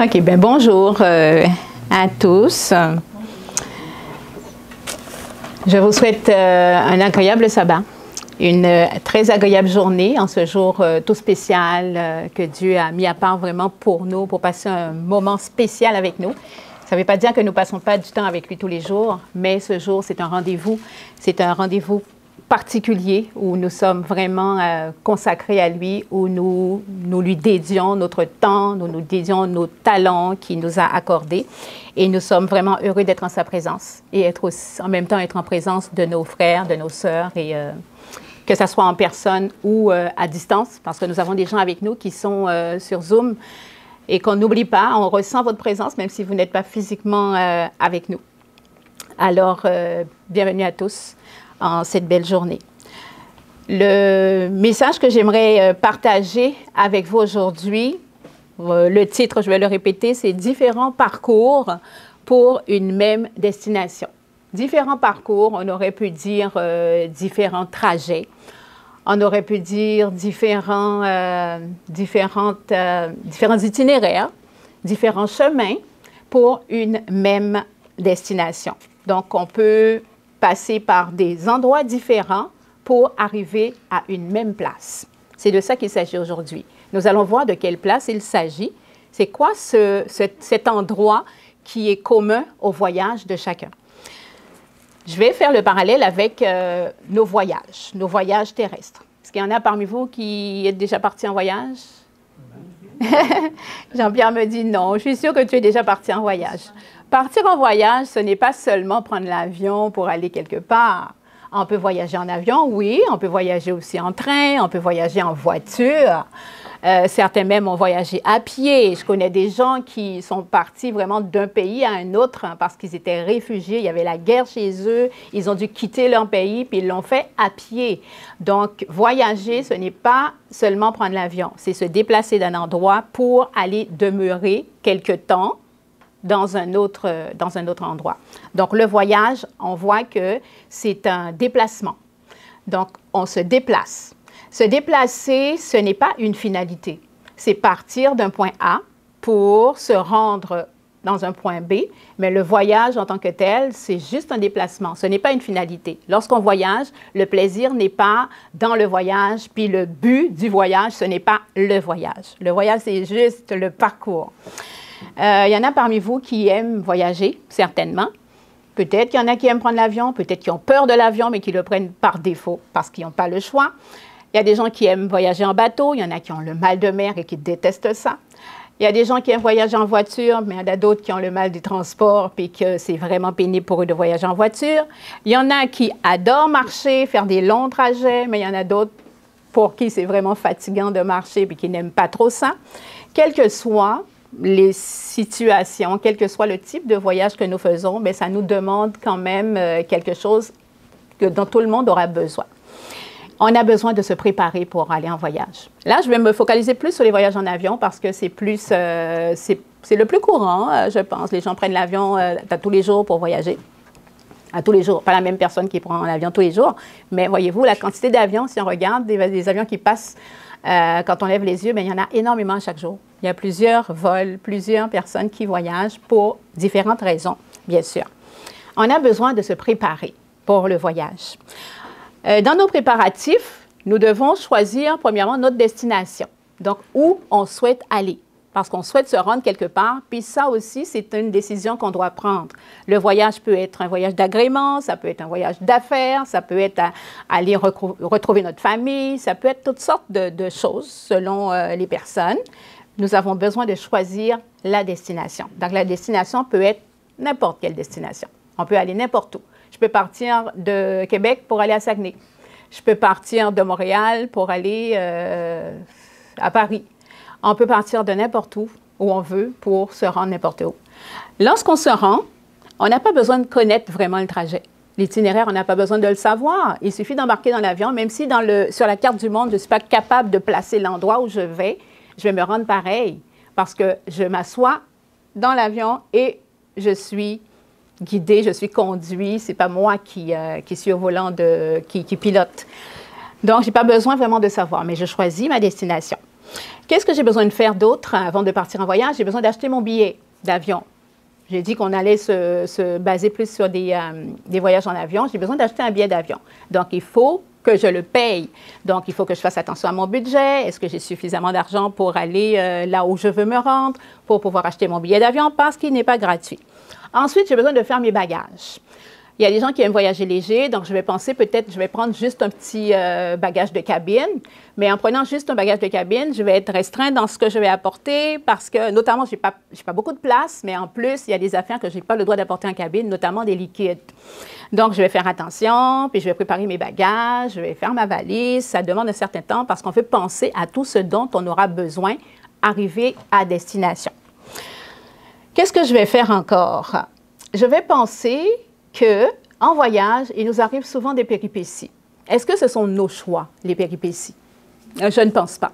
OK, bien bonjour à tous. Je vous souhaite un agréable sabbat, une très agréable journée en ce jour tout spécial que Dieu a mis à part vraiment pour nous, pour passer un moment spécial avec nous. Ça ne veut pas dire que nous ne passons pas du temps avec lui tous les jours, mais ce jour, c'est un rendez-vous particulier où nous sommes vraiment consacrés à lui, où nous lui dédions notre temps, nous nous dédions nos talents qu'il nous a accordés. Et nous sommes vraiment heureux d'être en sa présence et être aussi, en même temps être en présence de nos frères, de nos sœurs, et que ce soit en personne ou à distance, parce que nous avons des gens avec nous qui sont sur Zoom et qu'on n'oublie pas, on ressent votre présence même si vous n'êtes pas physiquement avec nous. Alors, bienvenue à tous en cette belle journée. Le message que j'aimerais partager avec vous aujourd'hui, le titre, je vais le répéter, c'est « Différents parcours pour une même destination ». Différents parcours, on aurait pu dire différents trajets, on aurait pu dire différents itinéraires, différents chemins pour une même destination. Donc, on peut passer par des endroits différents pour arriver à une même place. C'est de ça qu'il s'agit aujourd'hui. Nous allons voir de quelle place il s'agit. C'est quoi cet endroit qui est commun au voyage de chacun. Je vais faire le parallèle avec nos voyages terrestres. Est-ce qu'il y en a parmi vous qui êtes déjà partis en voyage? Jean-Pierre me dit non, je suis sûre que tu es déjà parti en voyage. Partir en voyage, ce n'est pas seulement prendre l'avion pour aller quelque part. On peut voyager en avion, oui, on peut voyager aussi en train, on peut voyager en voiture. Certains même ont voyagé à pied. Je connais des gens qui sont partis vraiment d'un pays à un autre parce qu'ils étaient réfugiés. Il y avait la guerre chez eux. Ils ont dû quitter leur pays, puis ils l'ont fait à pied. Donc, voyager, ce n'est pas seulement prendre l'avion. C'est se déplacer d'un endroit pour aller demeurer quelque temps dans un autre endroit. Donc, le voyage, on voit que c'est un déplacement. Donc, on se déplace. Se déplacer, ce n'est pas une finalité. C'est partir d'un point A pour se rendre dans un point B, mais le voyage en tant que tel, c'est juste un déplacement. Ce n'est pas une finalité. Lorsqu'on voyage, le plaisir n'est pas dans le voyage, puis le but du voyage, ce n'est pas le voyage. Le voyage, c'est juste le parcours. Il y en a parmi vous qui aiment voyager, certainement. Peut-être qu'il y en a qui aiment prendre l'avion, peut-être qui ont peur de l'avion, mais qui le prennent par défaut parce qu'ils n'ont pas le choix. Il y a des gens qui aiment voyager en bateau, il y en a qui ont le mal de mer et qui détestent ça. Il y a des gens qui aiment voyager en voiture, mais il y en a d'autres qui ont le mal du transport et que c'est vraiment pénible pour eux de voyager en voiture. Il y en a qui adorent marcher, faire des longs trajets, mais il y en a d'autres pour qui c'est vraiment fatigant de marcher et qui n'aiment pas trop ça. Quelles que soient les situations, quel que soit le type de voyage que nous faisons, bien, ça nous demande quand même quelque chose dont tout le monde aura besoin. On a besoin de se préparer pour aller en voyage. Là, je vais me focaliser plus sur les voyages en avion parce que c'est le plus courant, je pense. Les gens prennent l'avion à tous les jours pour voyager. À tous les jours. Pas la même personne qui prend l'avion tous les jours, mais voyez-vous, la quantité d'avions, si on regarde des avions qui passent quand on lève les yeux, bien, il y en a énormément chaque jour. Il y a plusieurs vols, plusieurs personnes qui voyagent pour différentes raisons, bien sûr. On a besoin de se préparer pour le voyage. Dans nos préparatifs, nous devons choisir premièrement notre destination. Donc, où on souhaite aller, parce qu'on souhaite se rendre quelque part. Puis ça aussi, c'est une décision qu'on doit prendre. Le voyage peut être un voyage d'agrément, ça peut être un voyage d'affaires, ça peut être aller retrouver notre famille, ça peut être toutes sortes de choses selon les personnes. Nous avons besoin de choisir la destination. Donc, la destination peut être n'importe quelle destination. On peut aller n'importe où. Je peux partir de Québec pour aller à Saguenay. Je peux partir de Montréal pour aller à Paris. On peut partir de n'importe où on veut pour se rendre n'importe où. Lorsqu'on se rend, on n'a pas besoin de connaître vraiment le trajet. L'itinéraire, on n'a pas besoin de le savoir. Il suffit d'embarquer dans l'avion, même si sur la carte du monde, je ne suis pas capable de placer l'endroit où je vais me rendre pareil parce que je m'assois dans l'avion et je suis guidé, je suis conduit. Ce n'est pas moi qui suis au volant, qui pilote. Donc, je n'ai pas besoin vraiment de savoir, mais je choisis ma destination. Qu'est-ce que j'ai besoin de faire d'autre avant de partir en voyage? J'ai besoin d'acheter mon billet d'avion. J'ai dit qu'on allait se baser plus sur des voyages en avion. J'ai besoin d'acheter un billet d'avion. Donc, il faut que je le paye. Donc, il faut que je fasse attention à mon budget. Est-ce que j'ai suffisamment d'argent pour aller là où je veux me rendre, pour pouvoir acheter mon billet d'avion parce qu'il n'est pas gratuit. Ensuite, j'ai besoin de faire mes bagages. Il y a des gens qui aiment voyager léger, donc je vais penser peut-être, je vais prendre juste un petit bagage de cabine, mais en prenant juste un bagage de cabine, je vais être restreint dans ce que je vais apporter parce que, notamment, je n'ai pas beaucoup de place, mais en plus, il y a des affaires que je n'ai pas le droit d'apporter en cabine, notamment des liquides. Donc, je vais faire attention, puis je vais préparer mes bagages, je vais faire ma valise. Ça demande un certain temps parce qu'on fait penser à tout ce dont on aura besoin arrivé à destination. Qu'est-ce que je vais faire encore? Je vais penser qu'en voyage, il nous arrive souvent des péripéties. Est-ce que ce sont nos choix, les péripéties? Je ne pense pas.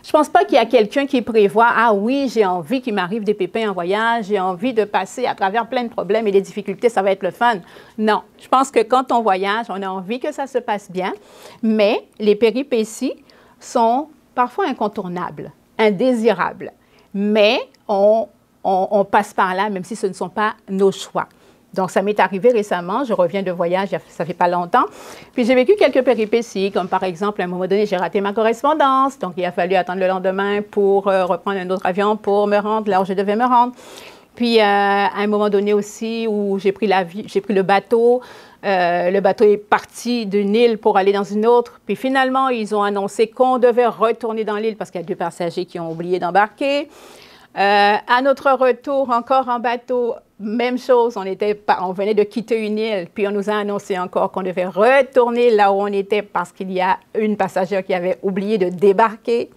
Je ne pense pas qu'il y a quelqu'un qui prévoit « Ah oui, j'ai envie qu'il m'arrive des pépins en voyage, j'ai envie de passer à travers plein de problèmes et des difficultés, ça va être le fun. » Non, je pense que quand on voyage, on a envie que ça se passe bien, mais les péripéties sont parfois incontournables, indésirables. Mais on passe par là, même si ce ne sont pas nos choix. Donc, ça m'est arrivé récemment, je reviens de voyage, ça fait pas longtemps, puis j'ai vécu quelques péripéties, comme par exemple, à un moment donné, j'ai raté ma correspondance, donc il a fallu attendre le lendemain pour reprendre un autre avion pour me rendre là où je devais me rendre. Puis, à un moment donné aussi, où j'ai pris le bateau est parti d'une île pour aller dans une autre, puis finalement, ils ont annoncé qu'on devait retourner dans l'île parce qu'il y a 2 passagers qui ont oublié d'embarquer. À notre retour, encore en bateau, même chose, on venait de quitter une île, puis on nous a annoncé encore qu'on devait retourner là où on était parce qu'il y a une passagère qui avait oublié de débarquer.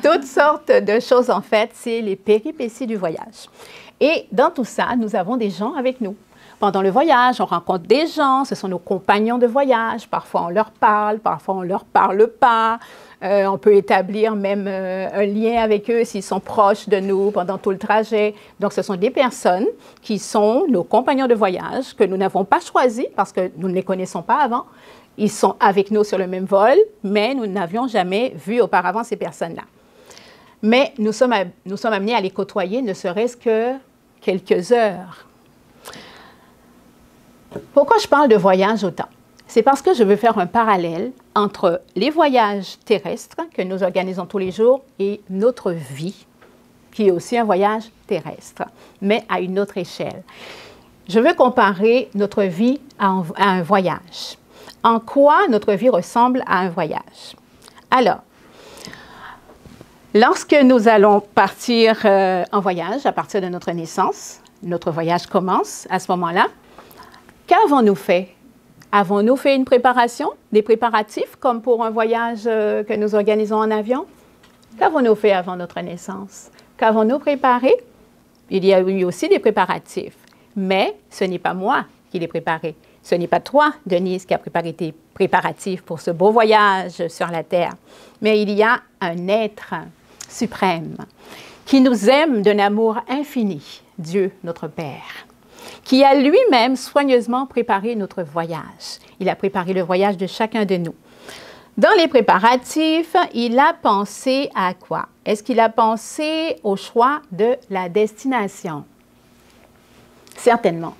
Toutes sortes de choses, en fait, c'est les péripéties du voyage. Et dans tout ça, nous avons des gens avec nous. Pendant le voyage, on rencontre des gens, ce sont nos compagnons de voyage. Parfois, on leur parle, parfois, on ne leur parle pas. On peut établir même un lien avec eux s'ils sont proches de nous pendant tout le trajet. Donc, ce sont des personnes qui sont nos compagnons de voyage, que nous n'avons pas choisis parce que nous ne les connaissons pas avant. Ils sont avec nous sur le même vol, mais nous n'avions jamais vu auparavant ces personnes-là. Mais nous sommes amenés à les côtoyer, ne serait-ce que quelques heures. Pourquoi je parle de voyage autant? C'est parce que je veux faire un parallèle entre les voyages terrestres que nous organisons tous les jours et notre vie, qui est aussi un voyage terrestre, mais à une autre échelle. Je veux comparer notre vie à un voyage. En quoi notre vie ressemble à un voyage? Alors, lorsque nous allons partir en voyage à partir de notre naissance, notre voyage commence à ce moment-là. Qu'avons-nous fait? Avons-nous fait une préparation, des préparatifs, comme pour un voyage que nous organisons en avion? Qu'avons-nous fait avant notre naissance? Qu'avons-nous préparé? Il y a eu aussi des préparatifs, mais ce n'est pas moi qui les préparé. Ce n'est pas toi, Denise, qui a préparé tes préparatifs pour ce beau voyage sur la Terre, mais il y a un être suprême qui nous aime d'un amour infini, Dieu notre Père, qui a lui-même soigneusement préparé notre voyage. Il a préparé le voyage de chacun de nous. Dans les préparatifs, il a pensé à quoi? Est-ce qu'il a pensé au choix de la destination? Certainement.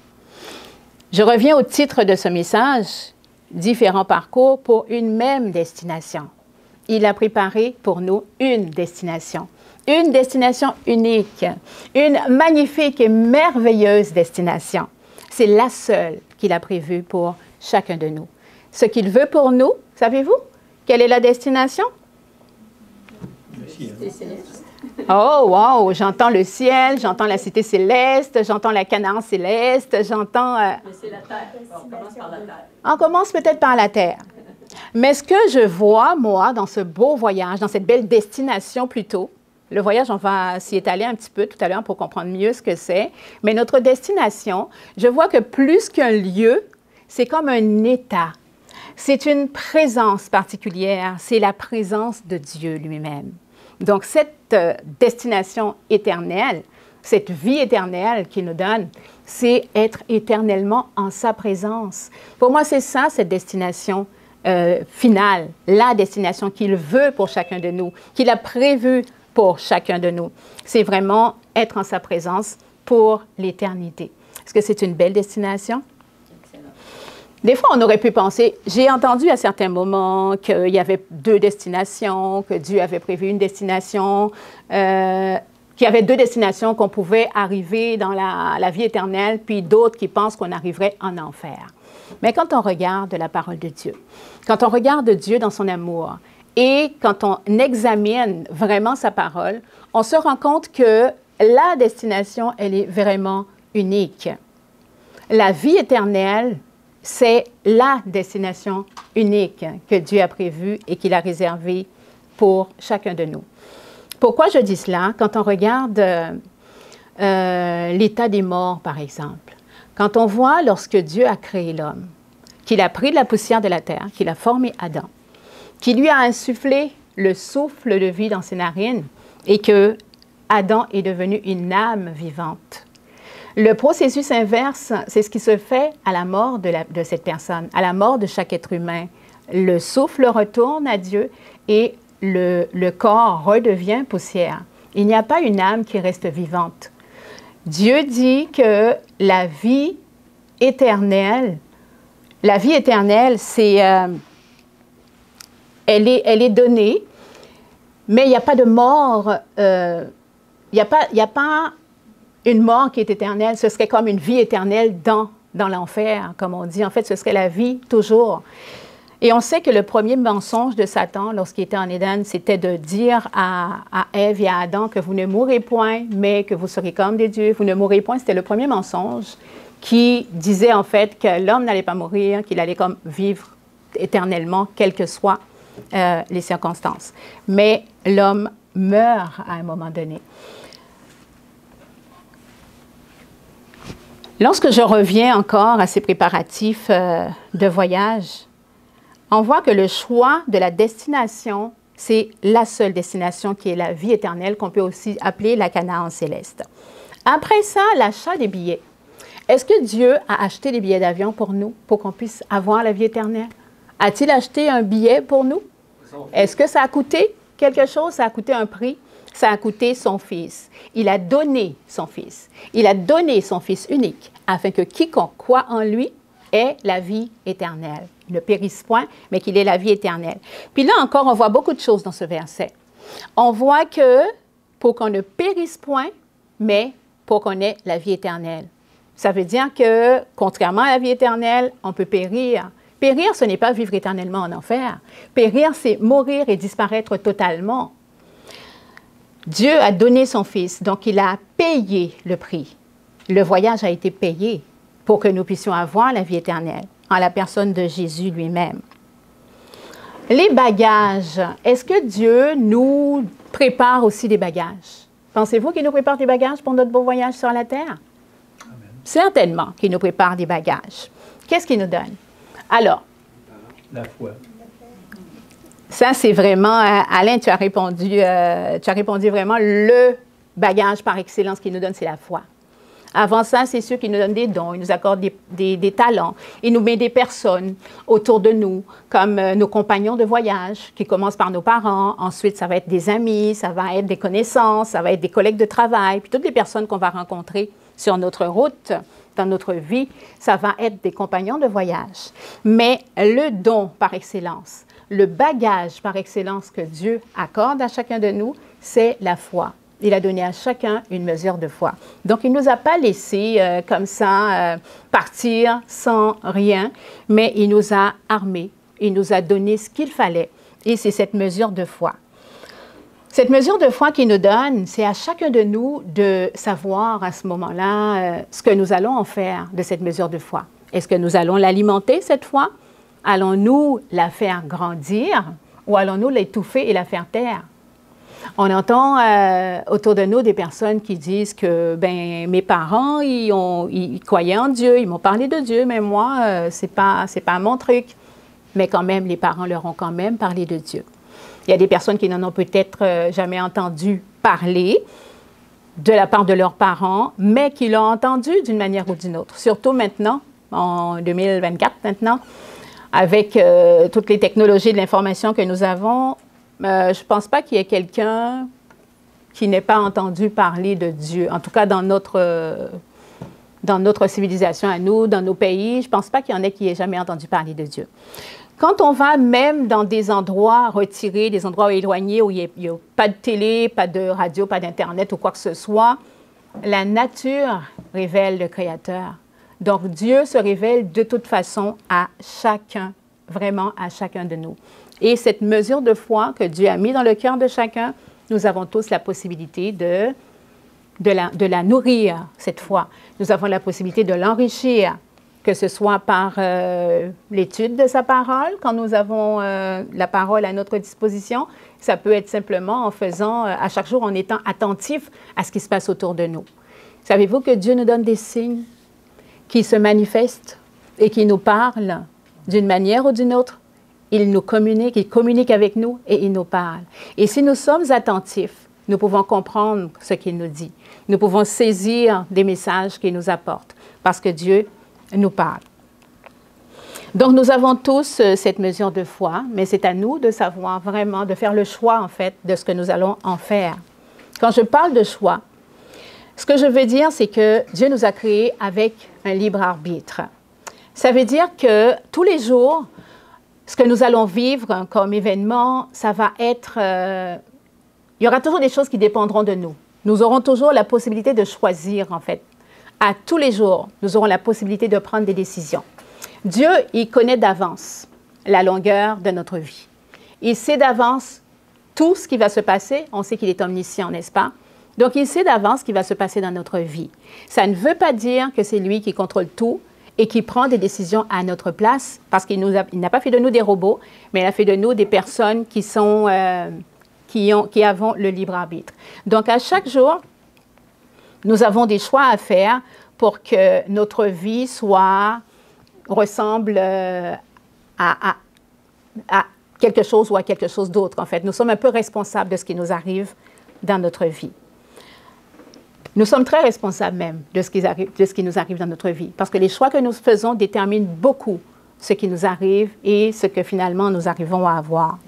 Je reviens au titre de ce message, différents parcours pour une même destination. Il a préparé pour nous une destination unique, une magnifique et merveilleuse destination. C'est la seule qu'il a prévue pour chacun de nous. Ce qu'il veut pour nous, savez-vous? Quelle est la destination? Le ciel. Oh, wow! J'entends le ciel, j'entends la cité céleste, j'entends la Canaan céleste, j'entends... Mais c'est la terre. On commence par la terre. On commence peut-être par la terre. Mais ce que je vois, moi, dans ce beau voyage, dans cette belle destination plutôt, le voyage, on va s'y étaler un petit peu tout à l'heure pour comprendre mieux ce que c'est, mais notre destination, je vois que plus qu'un lieu, c'est comme un état. C'est une présence particulière, c'est la présence de Dieu lui-même. Donc, cette destination éternelle, cette vie éternelle qu'il nous donne, c'est être éternellement en sa présence. Pour moi, c'est ça, cette destination finale, la destination qu'il veut pour chacun de nous, qu'il a prévue pour chacun de nous. C'est vraiment être en sa présence pour l'éternité. Est-ce que c'est une belle destination? Excellent. Des fois, on aurait pu penser, j'ai entendu à certains moments qu'il y avait 2 destinations, que Dieu avait prévu une destination, qu'il y avait 2 destinations qu'on pouvait arriver dans la vie éternelle, puis d'autres qui pensent qu'on arriverait en enfer. Mais quand on regarde la parole de Dieu, quand on regarde Dieu dans son amour, et quand on examine vraiment sa parole, on se rend compte que la destination, elle est vraiment unique. La vie éternelle, c'est la destination unique que Dieu a prévue et qu'il a réservée pour chacun de nous. Pourquoi je dis cela? Quand on regarde l'état des morts, par exemple, quand on voit lorsque Dieu a créé l'homme, qu'il a pris de la poussière de la terre, qu'il a formé Adam, qu'il lui a insufflé le souffle de vie dans ses narines et que Adam est devenu une âme vivante. Le processus inverse, c'est ce qui se fait à la mort de cette personne, à la mort de chaque être humain. Le souffle retourne à Dieu et le corps redevient poussière. Il n'y a pas une âme qui reste vivante. Dieu dit que la vie éternelle, c'est, elle est donnée, mais il n'y a pas de mort, il n'y a pas une mort qui est éternelle, ce serait comme une vie éternelle dans l'enfer, comme on dit. En fait, ce serait la vie toujours. Et on sait que le premier mensonge de Satan, lorsqu'il était en Éden, c'était de dire à Ève et à Adam que vous ne mourrez point, mais que vous serez comme des dieux. Vous ne mourrez point, c'était le premier mensonge qui disait en fait que l'homme n'allait pas mourir, qu'il allait comme vivre éternellement, quelles que soient les circonstances. Mais l'homme meurt à un moment donné. Lorsque je reviens encore à ces préparatifs de voyage, on voit que le choix de la destination, c'est la seule destination qui est la vie éternelle, qu'on peut aussi appeler la Canaan céleste. Après ça, l'achat des billets. Est-ce que Dieu a acheté des billets d'avion pour nous, pour qu'on puisse avoir la vie éternelle? A-t-il acheté un billet pour nous? Est-ce que ça a coûté quelque chose? Ça a coûté un prix? Ça a coûté son Fils. Il a donné son Fils. Il a donné son Fils unique afin que quiconque croit en lui ait la vie éternelle. Il ne périsse point, mais qu'il ait la vie éternelle. Puis là encore, on voit beaucoup de choses dans ce verset. On voit que pour qu'on ne périsse point, mais pour qu'on ait la vie éternelle. Ça veut dire que, contrairement à la vie éternelle, on peut périr. Périr, ce n'est pas vivre éternellement en enfer. Périr, c'est mourir et disparaître totalement. Dieu a donné son Fils, donc il a payé le prix. Le voyage a été payé pour que nous puissions avoir la vie éternelle, en la personne de Jésus lui-même. Les bagages, est-ce que Dieu nous prépare aussi des bagages? Pensez-vous qu'il nous prépare des bagages pour notre beau voyage sur la terre? Amen. Certainement qu'il nous prépare des bagages. Qu'est-ce qu'il nous donne? Alors, la foi. Ça, c'est vraiment, Alain, tu as répondu vraiment, le bagage par excellence qu'il nous donne, c'est la foi. Avant ça, c'est sûr qu'il nous donne des dons, il nous accorde des talents, il nous met des personnes autour de nous, comme nos compagnons de voyage, qui commencent par nos parents, ensuite ça va être des amis, ça va être des connaissances, ça va être des collègues de travail, puis toutes les personnes qu'on va rencontrer sur notre route, dans notre vie, ça va être des compagnons de voyage. Mais le don par excellence, le bagage par excellence que Dieu accorde à chacun de nous, c'est la foi. Il a donné à chacun une mesure de foi. Donc, il ne nous a pas laissé comme ça partir sans rien, mais il nous a armés, il nous a donné ce qu'il fallait. Et c'est cette mesure de foi. Cette mesure de foi qu'il nous donne, c'est à chacun de nous de savoir à ce moment-là ce que nous allons en faire de cette mesure de foi. Est-ce que nous allons l'alimenter, cette foi? Allons-nous la faire grandir ou allons-nous l'étouffer et la faire taire? On entend autour de nous des personnes qui disent que ben, mes parents, ils croyaient en Dieu, ils m'ont parlé de Dieu, mais moi, c'est pas mon truc. Mais quand même, les parents leur ont quand même parlé de Dieu. Il y a des personnes qui n'en ont peut-être jamais entendu parler de la part de leurs parents, mais qui l'ont entendu d'une manière ou d'une autre. Surtout maintenant, en 2024 maintenant, avec toutes les technologies de l'information que nous avons, je ne pense pas qu'il y ait quelqu'un qui n'ait pas entendu parler de Dieu. En tout cas, dans notre civilisation à nous, dans nos pays, je ne pense pas qu'il y en ait qui n'aient jamais entendu parler de Dieu. Quand on va même dans des endroits retirés, des endroits éloignés où il n'y a pas de télé, pas de radio, pas d'Internet ou quoi que ce soit, la nature révèle le Créateur. Donc, Dieu se révèle de toute façon à chacun, vraiment à chacun de nous. Et cette mesure de foi que Dieu a mis dans le cœur de chacun, nous avons tous la possibilité de la nourrir, cette foi. Nous avons la possibilité de l'enrichir, que ce soit par l'étude de sa parole, quand nous avons la parole à notre disposition. Ça peut être simplement en faisant, à chaque jour, en étant attentif à ce qui se passe autour de nous. Savez-vous que Dieu nous donne des signes qui se manifestent et qui nous parlent d'une manière ou d'une autre? Il nous communique, il communique avec nous et il nous parle. Et si nous sommes attentifs, nous pouvons comprendre ce qu'il nous dit. Nous pouvons saisir des messages qu'il nous apporte parce que Dieu nous parle. Donc, nous avons tous cette mesure de foi, mais c'est à nous de savoir vraiment, de faire le choix, en fait, de ce que nous allons en faire. Quand je parle de choix, ce que je veux dire, c'est que Dieu nous a créés avec un libre arbitre. Ça veut dire que tous les jours, ce que nous allons vivre comme événement, ça va être... il y aura toujours des choses qui dépendront de nous. Nous aurons toujours la possibilité de choisir, en fait. À tous les jours, nous aurons la possibilité de prendre des décisions. Dieu, il connaît d'avance la longueur de notre vie. Il sait d'avance tout ce qui va se passer. On sait qu'il est omniscient, n'est-ce pas? Donc, il sait d'avance ce qui va se passer dans notre vie. Ça ne veut pas dire que c'est lui qui contrôle tout et qui prend des décisions à notre place, parce qu'il n'a pas fait de nous des robots, mais il a fait de nous des personnes qui avons le libre arbitre. Donc, à chaque jour, nous avons des choix à faire pour que notre vie ressemble à quelque chose ou à quelque chose d'autre, en fait. Nous sommes un peu responsables de ce qui nous arrive dans notre vie. Nous sommes très responsables même de ce qui nous arrive dans notre vie, parce que les choix que nous faisons déterminent beaucoup ce qui nous arrive et ce que finalement nous arrivons à avoir.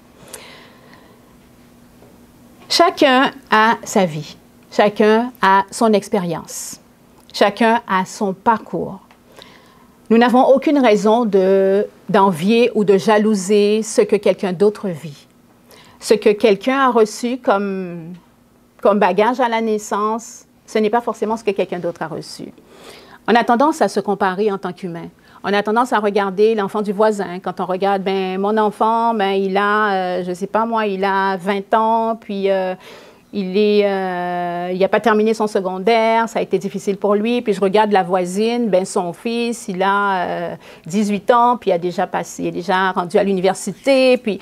Chacun a sa vie, chacun a son expérience, chacun a son parcours. Nous n'avons aucune raison d'envier ou de jalouser ce que quelqu'un d'autre vit. Ce que quelqu'un a reçu comme bagage à la naissance, ce n'est pas forcément ce que quelqu'un d'autre a reçu. On a tendance à se comparer en tant qu'humain. On a tendance à regarder l'enfant du voisin. Quand on regarde, mon enfant, il a, je ne sais pas moi, il a 20 ans, puis il n'a pas terminé son secondaire, ça a été difficile pour lui. Puis je regarde la voisine, son fils, il a 18 ans, puis il est déjà rendu à l'université. Puis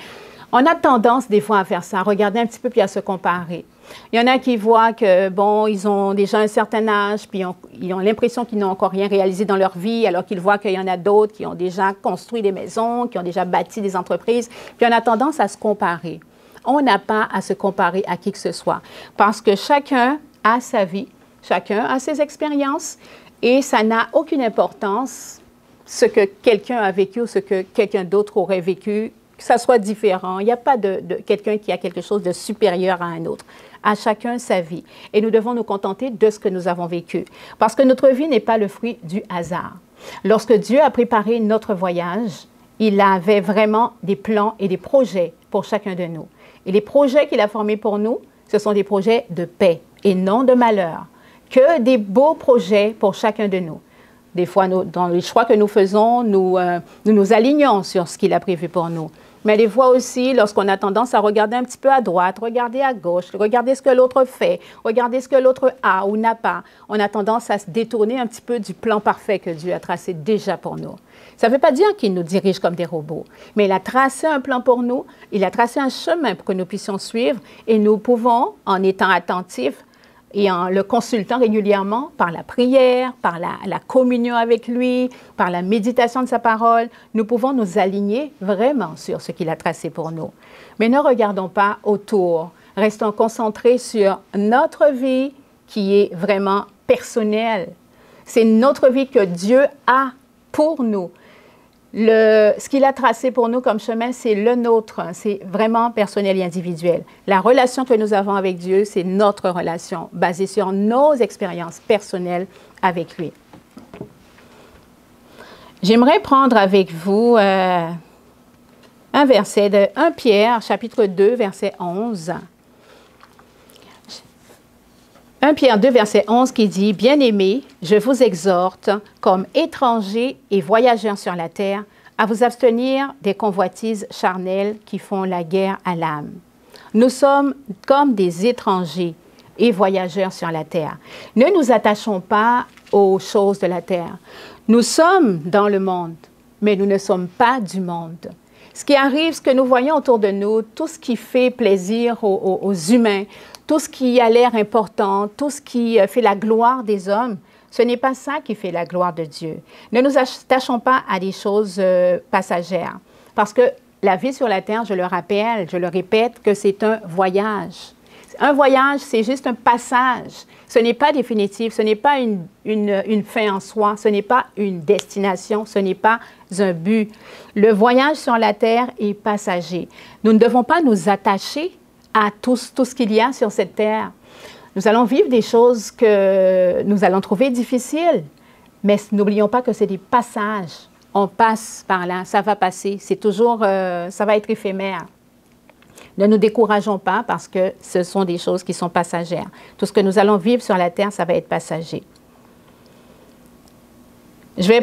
on a tendance des fois à faire ça, à regarder un petit peu puis à se comparer. Il y en a qui voient que, ils ont déjà un certain âge, puis ils ont l'impression qu'ils n'ont encore rien réalisé dans leur vie, alors qu'ils voient qu'il y en a d'autres qui ont déjà construit des maisons, qui ont déjà bâti des entreprises. Puis on a tendance à se comparer. On n'a pas à se comparer à qui que ce soit, parce que chacun a sa vie, chacun a ses expériences, et ça n'a aucune importance ce que quelqu'un a vécu ou ce que quelqu'un d'autre aurait vécu, que ça soit différent. Il n'y a pas de quelqu'un qui a quelque chose de supérieur à un autre. À chacun sa vie. Et nous devons nous contenter de ce que nous avons vécu. Parce que notre vie n'est pas le fruit du hasard. Lorsque Dieu a préparé notre voyage, il avait vraiment des plans et des projets pour chacun de nous. Et les projets qu'il a formés pour nous, ce sont des projets de paix et non de malheur. Que des beaux projets pour chacun de nous. Des fois, dans les choix que nous faisons, nous nous alignons sur ce qu'il a prévu pour nous. Mais des fois aussi, lorsqu'on a tendance à regarder un petit peu à droite, regarder à gauche, regarder ce que l'autre fait, regarder ce que l'autre a ou n'a pas, on a tendance à se détourner un petit peu du plan parfait que Dieu a tracé déjà pour nous. Ça ne veut pas dire qu'il nous dirige comme des robots, mais il a tracé un plan pour nous, il a tracé un chemin pour que nous puissions suivre et nous pouvons, en étant attentifs, et en le consultant régulièrement par la prière, par la communion avec lui, par la méditation de sa parole, nous pouvons nous aligner vraiment sur ce qu'il a tracé pour nous. Mais ne regardons pas autour. Restons concentrés sur notre vie qui est vraiment personnelle. C'est notre vie que Dieu a pour nous. Ce qu'il a tracé pour nous comme chemin, c'est le nôtre. C'est vraiment personnel et individuel. La relation que nous avons avec Dieu, c'est notre relation basée sur nos expériences personnelles avec lui. J'aimerais prendre avec vous un verset de 1 Pierre, chapitre 2, verset 11. 1 Pierre 2, verset 11 qui dit « Bien-aimés, je vous exhorte, comme étrangers et voyageurs sur la terre, à vous abstenir des convoitises charnelles qui font la guerre à l'âme. Nous sommes comme des étrangers et voyageurs sur la terre. Ne nous attachons pas aux choses de la terre. Nous sommes dans le monde, mais nous ne sommes pas du monde. » Ce qui arrive, ce que nous voyons autour de nous, tout ce qui fait plaisir aux humains, tout ce qui a l'air important, tout ce qui fait la gloire des hommes, ce n'est pas ça qui fait la gloire de Dieu. Ne nous attachons pas à des choses passagères. Parce que la vie sur la terre, je le rappelle, je le répète, que c'est un voyage. Un voyage, c'est juste un passage. Ce n'est pas définitif, ce n'est pas une fin en soi, ce n'est pas une destination, ce n'est pas un but. Le voyage sur la terre est passager. Nous ne devons pas nous attacher à tout ce qu'il y a sur cette terre. Nous allons vivre des choses que nous allons trouver difficiles, mais n'oublions pas que c'est des passages. On passe par là, ça va passer, c'est toujours, ça va être éphémère. Ne nous décourageons pas parce que ce sont des choses qui sont passagères. Tout ce que nous allons vivre sur la terre, ça va être passager. Je vais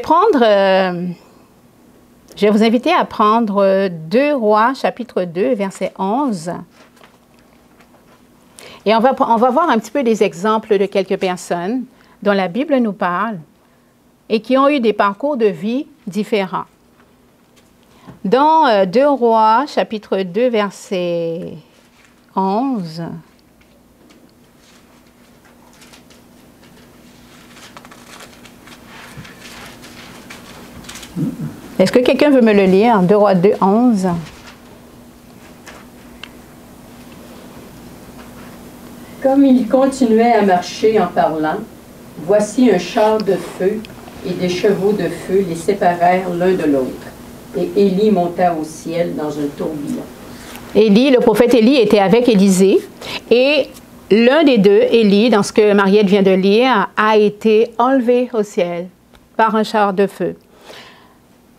vous inviter à prendre 2 Rois, chapitre 2, verset 11. Et on va voir un petit peu des exemples de quelques personnes dont la Bible nous parle et qui ont eu des parcours de vie différents. Dans 2 Rois, chapitre 2, verset 11, est-ce que quelqu'un veut me le lire? 2 Rois 2, 11. Comme il continuait à marcher en parlant, voici un char de feu et des chevaux de feu les séparèrent l'un de l'autre. Et Élie monta au ciel dans un tourbillon. Élie, le prophète Élie était avec Élisée et l'un des deux, Élie, dans ce que Mariette vient de lire, a été enlevé au ciel par un char de feu.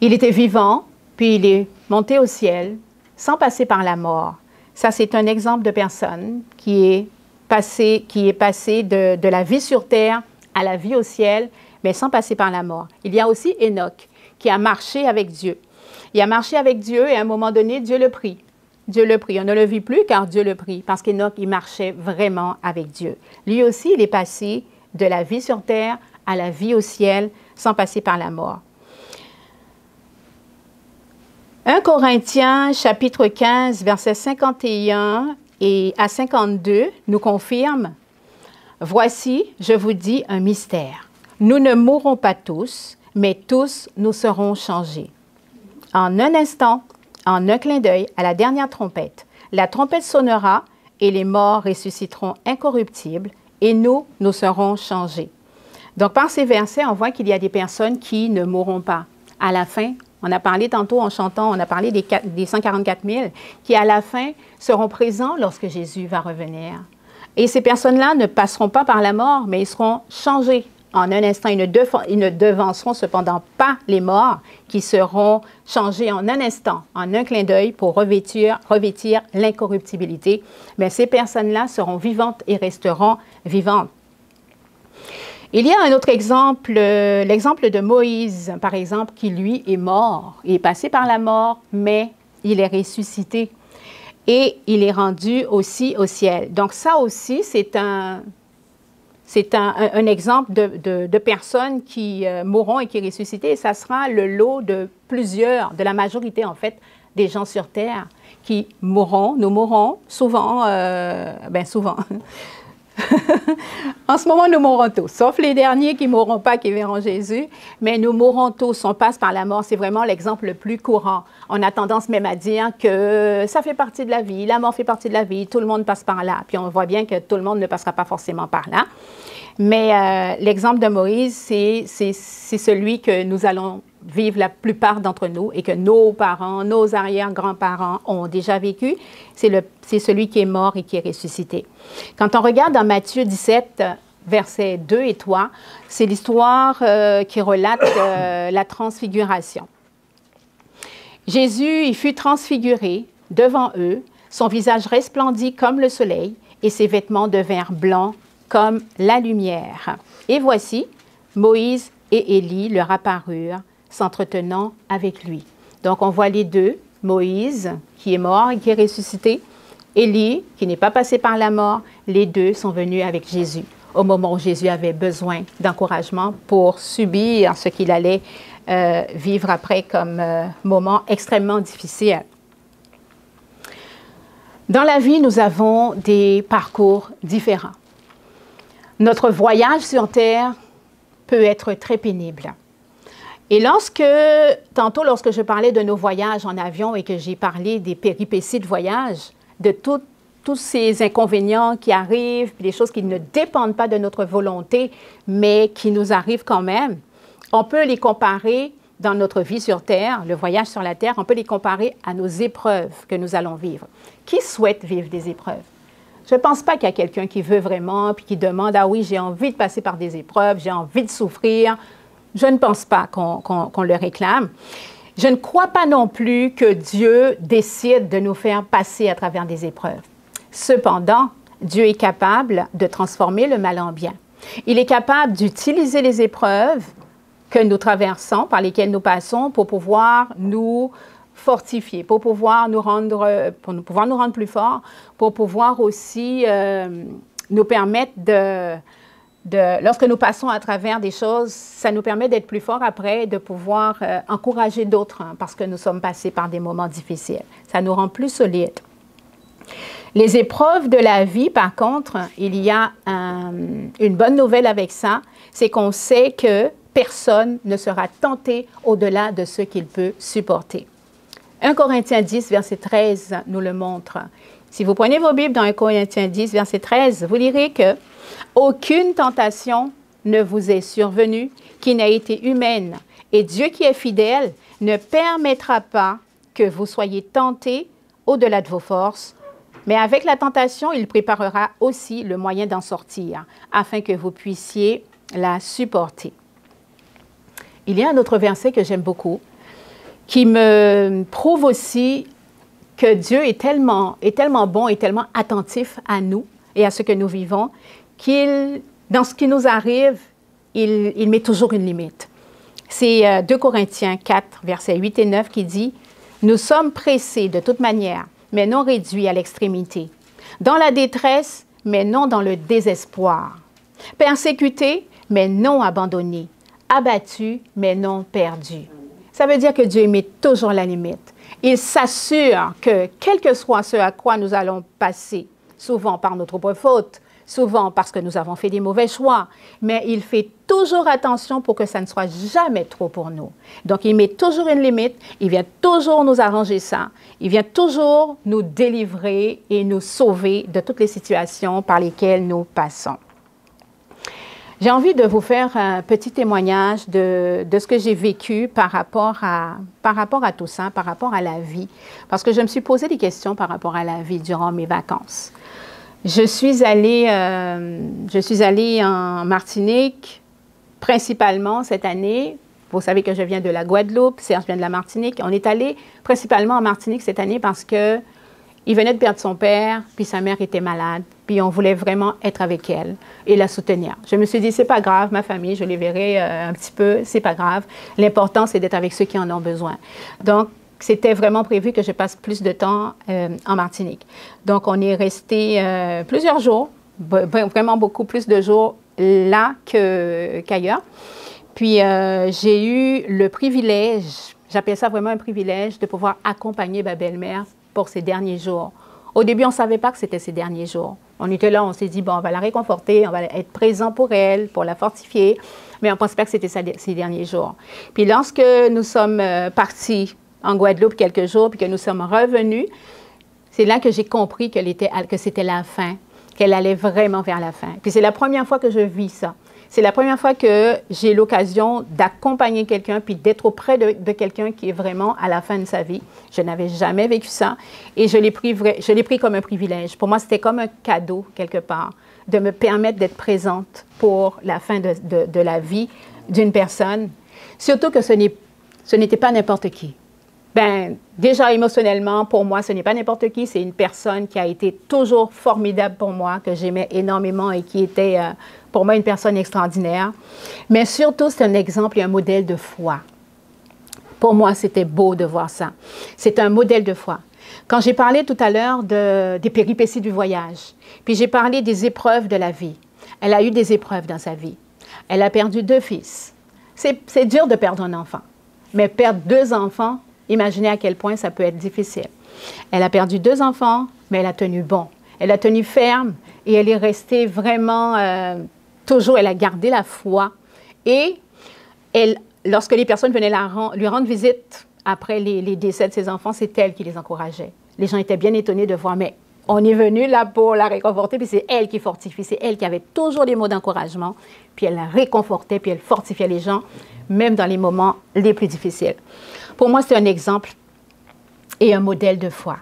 Il était vivant, puis il est monté au ciel sans passer par la mort. Ça, c'est un exemple de personne qui est passé de la vie sur terre à la vie au ciel, mais sans passer par la mort. Il y a aussi Enoch qui a marché avec Dieu. Il a marché avec Dieu et à un moment donné, Dieu le prit. Dieu le prit. On ne le vit plus car Dieu le prit, parce qu'Enoch, il marchait vraiment avec Dieu. Lui aussi, il est passé de la vie sur terre à la vie au ciel sans passer par la mort. 1 Corinthiens, chapitre 15, versets 51 et à 52, nous confirme « Voici, je vous dis un mystère. Nous ne mourrons pas tous, mais tous nous serons changés. En un instant, en un clin d'œil, à la dernière trompette, la trompette sonnera et les morts ressusciteront incorruptibles et nous serons changés. » Donc, par ces versets, on voit qu'il y a des personnes qui ne mourront pas. À la fin, on a parlé tantôt en chantant, on a parlé des 144 000 qui, à la fin, seront présents lorsque Jésus va revenir. Et ces personnes-là ne passeront pas par la mort, mais ils seront changés en un instant. Ils ne devanceront cependant pas les morts qui seront changés en un instant, en un clin d'œil pour revêtir l'incorruptibilité. Mais ces personnes-là seront vivantes et resteront vivantes. Il y a un autre exemple, l'exemple de Moïse, par exemple, qui lui est mort. Il est passé par la mort, mais il est ressuscité. Et il est rendu aussi au ciel. Donc ça aussi, c'est un exemple de personnes qui mourront et qui ressuscitent. Et ça sera le lot de plusieurs, de la majorité en fait, des gens sur Terre qui mourront. Nous mourrons souvent, souvent. En ce moment, nous mourrons tous, sauf les derniers qui ne mourront pas, qui verront Jésus, mais nous mourrons tous, on passe par la mort, c'est vraiment l'exemple le plus courant. On a tendance même à dire que ça fait partie de la vie, la mort fait partie de la vie, tout le monde passe par là, puis on voit bien que tout le monde ne passera pas forcément par là. Mais l'exemple de Moïse, c'est celui que nous allons vivent la plupart d'entre nous et que nos parents, nos arrière-grands-parents ont déjà vécu, c'est celui qui est mort et qui est ressuscité. Quand on regarde dans Matthieu 17, versets 2 et 3, c'est l'histoire qui relate la transfiguration. Jésus, il fut transfiguré devant eux, son visage resplendit comme le soleil et ses vêtements devinrent blancs comme la lumière. Et voici, Moïse et Élie leur apparurent, s'entretenant avec lui. Donc, on voit les deux, Moïse, qui est mort et qui est ressuscité, Élie, qui n'est pas passé par la mort, les deux sont venus avec Jésus, au moment où Jésus avait besoin d'encouragement pour subir ce qu'il allait vivre après comme moment extrêmement difficile. Dans la vie, nous avons des parcours différents. Notre voyage sur Terre peut être très pénible. Et tantôt lorsque je parlais de nos voyages en avion et que j'ai parlé des péripéties de voyage, de tous ces inconvénients qui arrivent, des choses qui ne dépendent pas de notre volonté, mais qui nous arrivent quand même, on peut les comparer dans notre vie sur Terre, le voyage sur la Terre, on peut les comparer à nos épreuves que nous allons vivre. Qui souhaite vivre des épreuves? Je ne pense pas qu'il y a quelqu'un qui veut vraiment, puis qui demande « Ah oui, j'ai envie de passer par des épreuves, j'ai envie de souffrir ». Je ne pense pas qu'on le réclame. Je ne crois pas non plus que Dieu décide de nous faire passer à travers des épreuves. Cependant, Dieu est capable de transformer le mal en bien. Il est capable d'utiliser les épreuves que nous traversons, par lesquelles nous passons, pour pouvoir nous fortifier, pour pouvoir nous rendre plus forts, pour pouvoir aussi nous permettre lorsque nous passons à travers des choses, ça nous permet d'être plus forts après, de pouvoir encourager d'autres, hein, parce que nous sommes passés par des moments difficiles. Ça nous rend plus solides. Les épreuves de la vie, par contre, il y a une bonne nouvelle avec ça, c'est qu'on sait que personne ne sera tenté au-delà de ce qu'il peut supporter. 1 Corinthiens 10, verset 13 nous le montre. Si vous prenez vos Bibles dans 1 Corinthiens 10, verset 13, vous lirez que « Aucune tentation ne vous est survenue qui n'a été humaine, et Dieu qui est fidèle ne permettra pas que vous soyez tentés au-delà de vos forces, mais avec la tentation, il préparera aussi le moyen d'en sortir, afin que vous puissiez la supporter. » Il y a un autre verset que j'aime beaucoup, qui me prouve aussi que Dieu est tellement bon et tellement attentif à nous et à ce que nous vivons, dans ce qui nous arrive, il met toujours une limite. C'est 2 Corinthiens 4, versets 8 et 9 qui dit « Nous sommes pressés de toute manière, mais non réduits à l'extrémité. Dans la détresse, mais non dans le désespoir. Persécutés, mais non abandonnés. Abattus, mais non perdus. » Ça veut dire que Dieu met toujours la limite. Il s'assure que, quel que soit ce à quoi nous allons passer, souvent par notre propre faute, souvent parce que nous avons fait des mauvais choix, mais il fait toujours attention pour que ça ne soit jamais trop pour nous. Donc, il met toujours une limite, il vient toujours nous arranger ça, il vient toujours nous délivrer et nous sauver de toutes les situations par lesquelles nous passons. J'ai envie de vous faire un petit témoignage de ce que j'ai vécu par rapport à tout ça, par rapport à la vie, parce que je me suis posé des questions par rapport à la vie durant mes vacances. Je suis allée en Martinique, principalement cette année. Vous savez que je viens de la Guadeloupe, Serge vient de la Martinique. On est allé principalement en Martinique cette année parce qu'il venait de perdre son père, puis sa mère était malade, puis on voulait vraiment être avec elle et la soutenir. Je me suis dit, c'est pas grave, ma famille, je les verrai un petit peu, c'est pas grave. L'important, c'est d'être avec ceux qui en ont besoin. Donc, c'était vraiment prévu que je passe plus de temps en Martinique. Donc, on est resté plusieurs jours, vraiment beaucoup plus de jours là qu'ailleurs. Puis, j'ai eu le privilège, j'appelle ça vraiment un privilège, de pouvoir accompagner ma belle-mère pour ces derniers jours. Au début, on ne savait pas que c'était ces derniers jours. On était là, on s'est dit, bon, on va la réconforter, on va être présent pour elle, pour la fortifier, mais on ne pensait pas que c'était ces derniers jours. Puis, lorsque nous sommes partis en Guadeloupe quelques jours, puis que nous sommes revenus, c'est là que j'ai compris que c'était la fin, qu'elle allait vraiment vers la fin. Puis c'est la première fois que je vis ça. C'est la première fois que j'ai l'occasion d'accompagner quelqu'un puis d'être auprès de quelqu'un qui est vraiment à la fin de sa vie. Je n'avais jamais vécu ça et je l'ai pris comme un privilège. Pour moi, c'était comme un cadeau quelque part de me permettre d'être présente pour la fin de la vie d'une personne. Surtout que ce n'était pas n'importe qui. Ben, déjà émotionnellement, pour moi, ce n'est pas n'importe qui. C'est une personne qui a été toujours formidable pour moi, que j'aimais énormément et qui était pour moi une personne extraordinaire. Mais surtout, c'est un exemple et un modèle de foi. Pour moi, c'était beau de voir ça. C'est un modèle de foi. Quand j'ai parlé tout à l'heure des péripéties du voyage, puis j'ai parlé des épreuves de la vie. Elle a eu des épreuves dans sa vie. Elle a perdu 2 fils. C'est dur de perdre un enfant. Mais perdre 2 enfants, imaginez à quel point ça peut être difficile. Elle a perdu 2 enfants, mais elle a tenu bon. Elle a tenu ferme et elle est restée vraiment, toujours, elle a gardé la foi. Et lorsque les personnes venaient lui rendre visite après les décès de ses enfants, c'est elle qui les encourageait. Les gens étaient bien étonnés de voir, mais on est venu là pour la réconforter, puis c'est elle qui fortifie, c'est elle qui avait toujours des mots d'encouragement, puis elle la réconfortait, puis elle fortifiait les gens, même dans les moments les plus difficiles. Pour moi, c'est un exemple et un modèle de foi.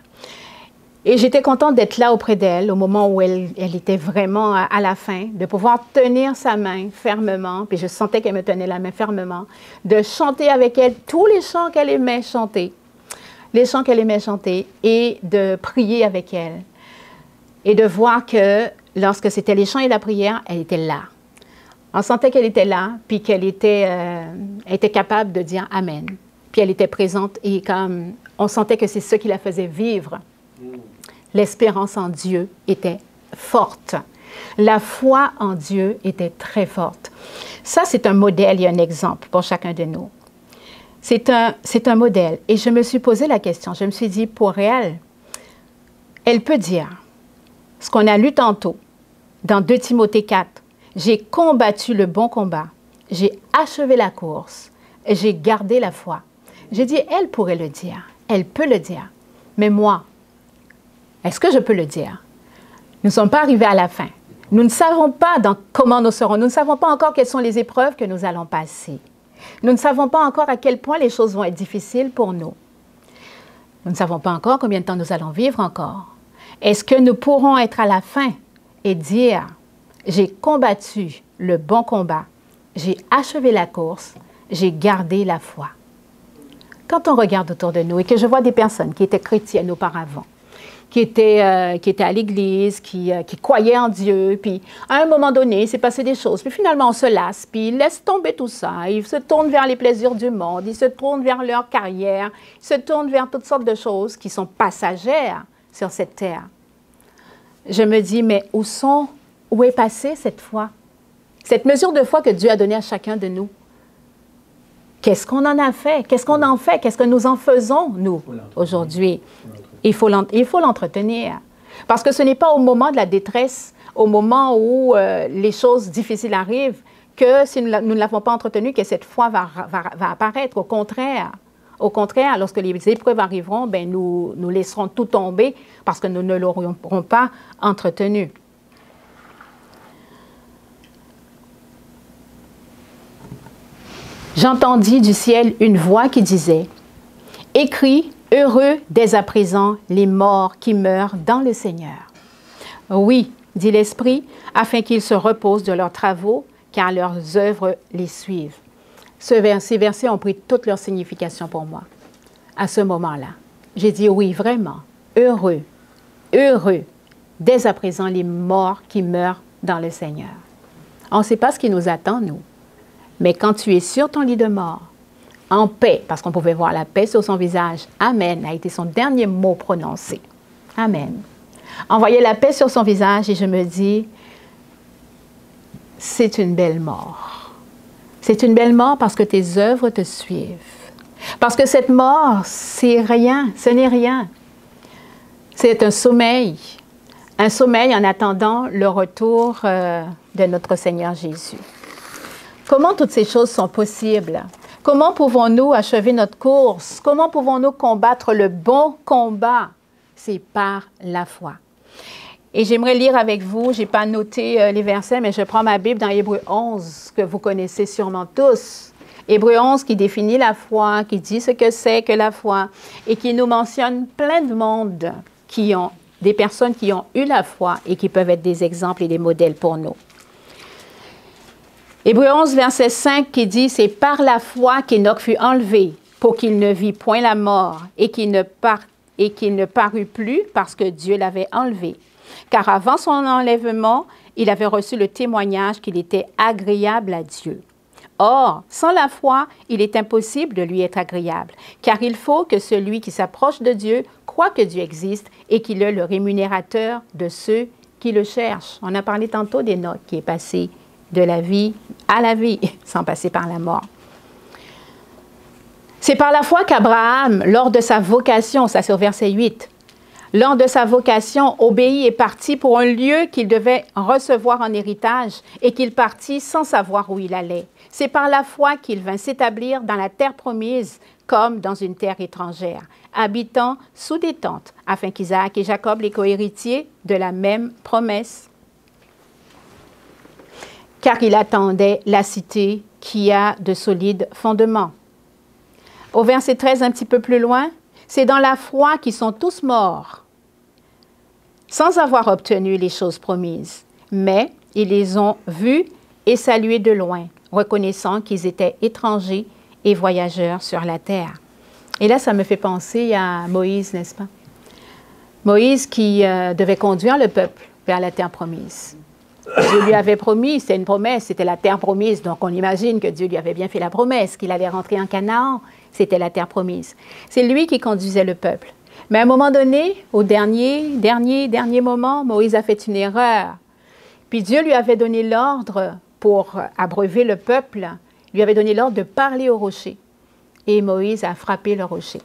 Et j'étais contente d'être là auprès d'elle au moment où elle était vraiment à la fin, de pouvoir tenir sa main fermement, puis je sentais qu'elle me tenait la main fermement, de chanter avec elle tous les chants qu'elle aimait chanter, et de prier avec elle. Et de voir que lorsque c'était les chants et la prière, elle était là. On sentait qu'elle était là, puis qu'elle était capable de dire Amen. Puis elle était présente et comme on sentait que c'est ce qui la faisait vivre. L'espérance en Dieu était forte. La foi en Dieu était très forte. Ça, c'est un modèle et un exemple pour chacun de nous. C'est un modèle. Et je me suis posé la question. Je me suis dit, pour elle peut dire ce qu'on a lu tantôt dans 2 Timothée 4. J'ai combattu le bon combat. J'ai achevé la course. Et j'ai gardé la foi. J'ai dit, elle pourrait le dire. Elle peut le dire. Mais moi, est-ce que je peux le dire? Nous ne sommes pas arrivés à la fin. Nous ne savons pas comment nous serons. Nous ne savons pas encore quelles sont les épreuves que nous allons passer. Nous ne savons pas encore à quel point les choses vont être difficiles pour nous. Nous ne savons pas encore combien de temps nous allons vivre encore. Est-ce que nous pourrons être à la fin et dire, j'ai combattu le bon combat, j'ai achevé la course, j'ai gardé la foi. Quand on regarde autour de nous et que je vois des personnes qui étaient chrétiennes auparavant, qui étaient à l'église, qui croyaient en Dieu, puis à un moment donné, il s'est passé des choses, puis finalement on se lasse, puis ils laissent tomber tout ça, ils se tournent vers les plaisirs du monde, ils se tournent vers leur carrière, ils se tournent vers toutes sortes de choses qui sont passagères sur cette terre. Je me dis, mais où est passée cette foi? Cette mesure de foi que Dieu a donnée à chacun de nous. Qu'est-ce qu'on en a fait? Qu'est-ce qu'on en fait? Qu'est-ce que nous en faisons, nous, aujourd'hui? Il faut l'entretenir. Parce que ce n'est pas au moment de la détresse, au moment où les choses difficiles arrivent, que si nous ne l'avons pas entretenu, que cette foi va apparaître. Au contraire, lorsque les épreuves arriveront, ben nous laisserons tout tomber parce que nous ne l'aurons pas entretenu. J'entendis du ciel une voix qui disait « Écris, heureux dès à présent les morts qui meurent dans le Seigneur. » Oui, dit l'Esprit, afin qu'ils se reposent de leurs travaux, car leurs œuvres les suivent. Ces versets ont pris toute leur signification pour moi. À ce moment-là, j'ai dit oui, vraiment, heureux, dès à présent les morts qui meurent dans le Seigneur. On ne sait pas ce qui nous attend, nous. Mais quand tu es sur ton lit de mort, en paix, parce qu'on pouvait voir la paix sur son visage, Amen, a été son dernier mot prononcé. Amen. On voyait la paix sur son visage et je me dis, c'est une belle mort. C'est une belle mort parce que tes œuvres te suivent. Parce que cette mort, c'est rien, ce n'est rien. C'est un sommeil en attendant le retour de notre Seigneur Jésus. Comment toutes ces choses sont possibles? Comment pouvons-nous achever notre course? Comment pouvons-nous combattre le bon combat? C'est par la foi. Et j'aimerais lire avec vous, je n'ai pas noté les versets, mais je prends ma Bible dans Hébreux 11, que vous connaissez sûrement tous. Hébreux 11 qui définit la foi, qui dit ce que c'est que la foi, et qui nous mentionne plein de monde des personnes qui ont eu la foi et qui peuvent être des exemples et des modèles pour nous. Hébreux 11, verset 5 qui dit « C'est par la foi qu'Enoch fut enlevé, pour qu'il ne vit point la mort, et qu'il ne parut plus parce que Dieu l'avait enlevé. Car avant son enlèvement, il avait reçu le témoignage qu'il était agréable à Dieu. Or, sans la foi, il est impossible de lui être agréable, car il faut que celui qui s'approche de Dieu croit que Dieu existe et qu'il est le rémunérateur de ceux qui le cherchent. » On a parlé tantôt d'Enoch qui est passé de la vie à la vie, sans passer par la mort. C'est par la foi qu'Abraham, lors de sa vocation, ça c'est au verset 8, lors de sa vocation, obéit et partit pour un lieu qu'il devait recevoir en héritage et qu'il partit sans savoir où il allait. C'est par la foi qu'il vint s'établir dans la terre promise comme dans une terre étrangère, habitant sous des tentes, afin qu'Isaac et Jacob, les cohéritiers de la même promesse, car il attendait la cité qui a de solides fondements. Au verset 13, un petit peu plus loin, c'est dans la foi qu'ils sont tous morts, sans avoir obtenu les choses promises, mais ils les ont vus et salués de loin, reconnaissant qu'ils étaient étrangers et voyageurs sur la terre. Et là, ça me fait penser à Moïse, n'est-ce pas? Moïse qui devait conduire le peuple vers la terre promise. Dieu lui avait promis, c'était une promesse, c'était la terre promise. Donc, on imagine que Dieu lui avait bien fait la promesse, qu'il allait rentrer en Canaan. C'était la terre promise. C'est lui qui conduisait le peuple. Mais à un moment donné, au dernier moment, Moïse a fait une erreur. Puis Dieu lui avait donné l'ordre pour abreuver le peuple, lui avait donné l'ordre de parler au rocher. Et Moïse a frappé le rocher.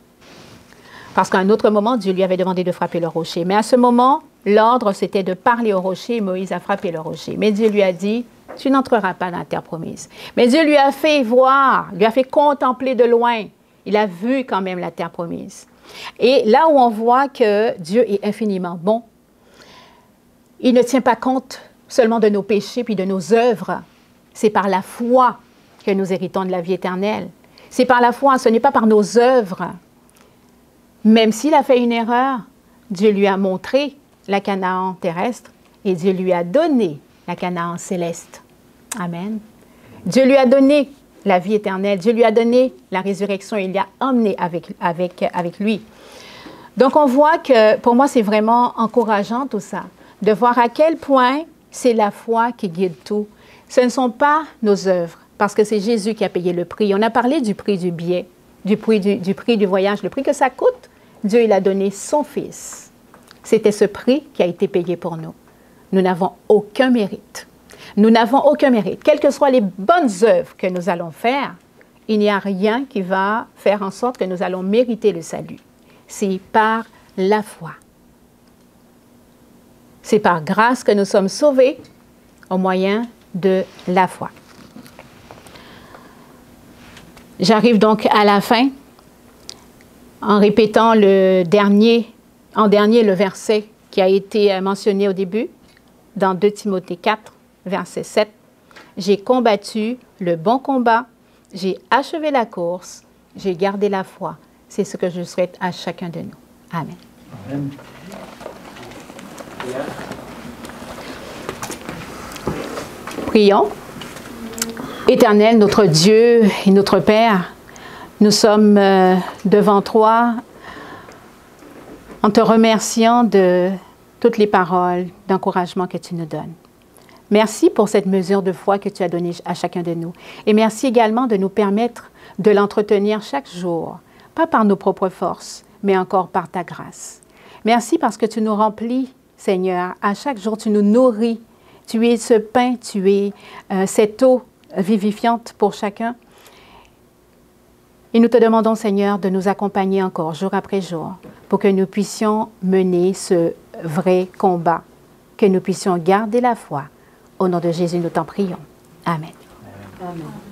Parce qu'à un autre moment, Dieu lui avait demandé de frapper le rocher. Mais à ce moment, l'ordre, c'était de parler au rocher, et Moïse a frappé le rocher. Mais Dieu lui a dit, tu n'entreras pas dans la terre promise. Mais Dieu lui a fait voir, lui a fait contempler de loin. Il a vu quand même la terre promise. Et là où on voit que Dieu est infiniment bon, il ne tient pas compte seulement de nos péchés puis de nos œuvres. C'est par la foi que nous héritons de la vie éternelle. C'est par la foi, ce n'est pas par nos œuvres. Même s'il a fait une erreur, Dieu lui a montré la Canaan terrestre et Dieu lui a donné la Canaan céleste. Amen. Dieu lui a donné la vie éternelle. Dieu lui a donné la résurrection. Il l'a emmené avec lui. Donc, on voit que, pour moi, c'est vraiment encourageant tout ça, de voir à quel point c'est la foi qui guide tout. Ce ne sont pas nos œuvres, parce que c'est Jésus qui a payé le prix. On a parlé du prix du billet, du prix du voyage, le prix que ça coûte. Dieu, il a donné son Fils. C'était ce prix qui a été payé pour nous. Nous n'avons aucun mérite. Nous n'avons aucun mérite. Quelles que soient les bonnes œuvres que nous allons faire, il n'y a rien qui va faire en sorte que nous allons mériter le salut. C'est par la foi. C'est par grâce que nous sommes sauvés au moyen de la foi. J'arrive donc à la fin en répétant le dernier verset qui a été mentionné au début dans 2 Timothée 4, verset 7. « J'ai combattu le bon combat, j'ai achevé la course, j'ai gardé la foi. » C'est ce que je souhaite à chacun de nous. Amen. Amen. Prions. Éternel, notre Dieu et notre Père, nous sommes devant toi en te remerciant de toutes les paroles d'encouragement que tu nous donnes. Merci pour cette mesure de foi que tu as donnée à chacun de nous. Et merci également de nous permettre de l'entretenir chaque jour, pas par nos propres forces, mais encore par ta grâce. Merci parce que tu nous remplis, Seigneur. À chaque jour, tu nous nourris. Tu es ce pain, tu es cette eau vivifiante pour chacun. Et nous te demandons, Seigneur, de nous accompagner encore jour après jour pour que nous puissions mener ce vrai combat, que nous puissions garder la foi. Au nom de Jésus, nous t'en prions. Amen. Amen.